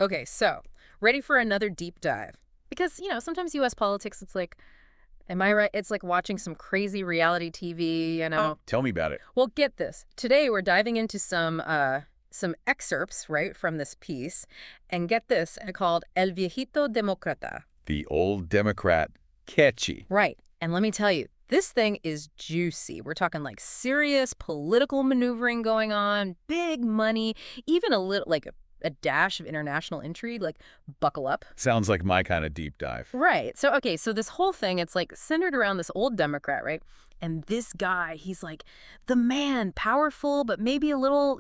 Okay, so ready for another deep dive? Because, sometimes US politics, it's like, am I right? It's like watching some crazy reality TV, Tell me about it. Well, get this. Today we're diving into some excerpts, right, from this piece. And get this, called El Viejito Demócrata. The old Democrat. Catchy. Right. And let me tell you, this thing is juicy. We're talking like serious political maneuvering going on, big money, even a little like a dash of international intrigue, like buckle up. Sounds like my kind of deep dive. Right. So, okay, so this whole thing, it's like centered around this old Democrat, right? And this guy, he's like the man, powerful, but maybe a little,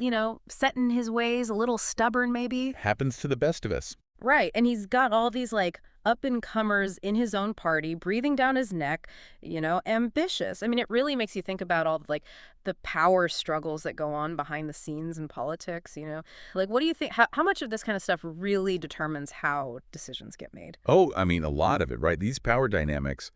set in his ways, a little stubborn, maybe. Happens to the best of us. Right. And he's got all these like up and comers in his own party, breathing down his neck, ambitious. I mean, it really makes you think about all like the power struggles that go on behind the scenes in politics. Like, what do you think? How much of this kind of stuff really determines how decisions get made? Oh, I mean, a lot of it, right? These power dynamics,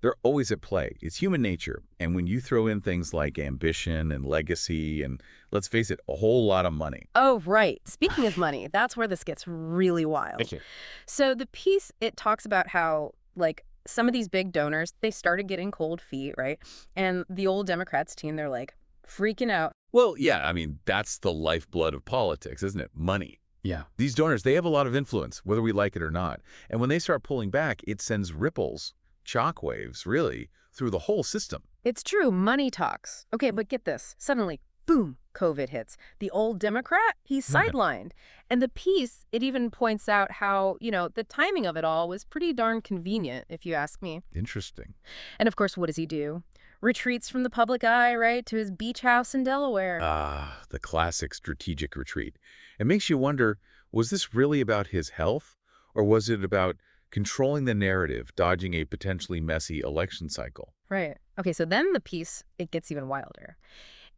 they're always at play. It's human nature. And when you throw in things like ambition and legacy and, let's face it, a whole lot of money. Oh, right. Speaking of money, that's where this gets really wild. Okay. So the piece, it talks about how, like, some of these big donors, they started getting cold feet, right? And the old Democrats team, they're like freaking out. Well, yeah, I mean, that's the lifeblood of politics, isn't it? Money. Yeah. These donors, they have a lot of influence, whether we like it or not. And when they start pulling back, it sends ripples, shockwaves, really, through the whole system. It's true. Money talks. Okay, but get this. Suddenly, boom, COVID hits. The old Democrat, he's Right. sidelined. And the piece, it even points out how, the timing of it all was pretty darn convenient, if you ask me. Interesting. And of course, what does he do? Retreats from the public eye, right, to his beach house in Delaware. Ah, the classic strategic retreat. It makes you wonder, was this really about his health? Or was it about controlling the narrative, dodging a potentially messy election cycle? Right. Okay, so then the piece, it gets even wilder.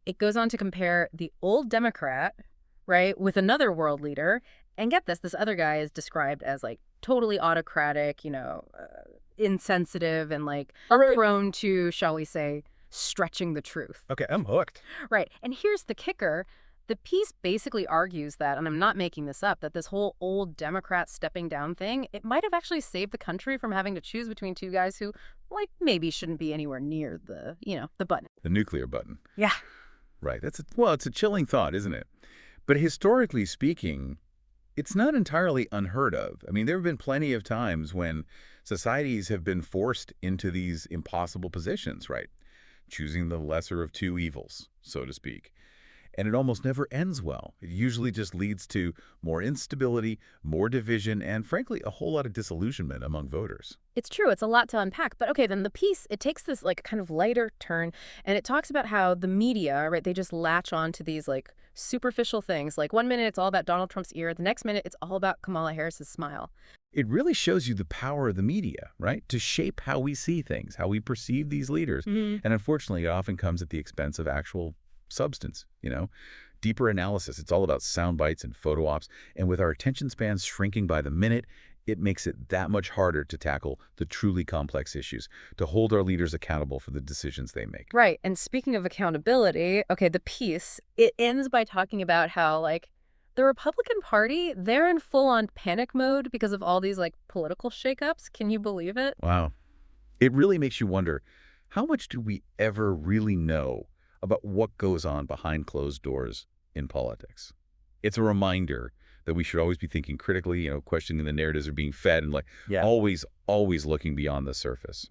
It goes on to compare the old Democrat, right, with another world leader. And get this other guy is described as like totally autocratic, insensitive and like All right. prone to, shall we say, stretching the truth. Okay, I'm hooked. Right. And here's the kicker. The piece basically argues that, and I'm not making this up, that this whole old Democrat stepping down thing, it might have actually saved the country from having to choose between two guys who, like, maybe shouldn't be anywhere near the button. The nuclear button. Yeah. Right. It's a chilling thought, isn't it? But historically speaking, it's not entirely unheard of. I mean, there have been plenty of times when societies have been forced into these impossible positions, right? Choosing the lesser of two evils, so to speak. And it almost never ends well. It usually just leads to more instability, more division, and frankly, a whole lot of disillusionment among voters. It's true. It's a lot to unpack. But okay, then the piece, it takes this like kind of lighter turn and it talks about how the media, right, they just latch on to these like superficial things. Like one minute it's all about Donald Trump's ear, the next minute it's all about Kamala Harris's smile. It really shows you the power of the media, right? To shape how we see things, how we perceive these leaders. Hmm. And unfortunately, it often comes at the expense of actual substance. Deeper analysis. It's all about sound bites and photo ops. And with our attention spans shrinking by the minute, it makes it that much harder to tackle the truly complex issues, to hold our leaders accountable for the decisions they make. Right. And speaking of accountability, okay, the piece, it ends by talking about how, like, the Republican Party, they're in full-on panic mode because of all these, like, political shakeups. Can you believe it? Wow. It really makes you wonder, how much do we ever really know about what goes on behind closed doors in politics? It's a reminder that we should always be thinking critically, questioning the narratives are being fed and like Yeah. always looking beyond the surface.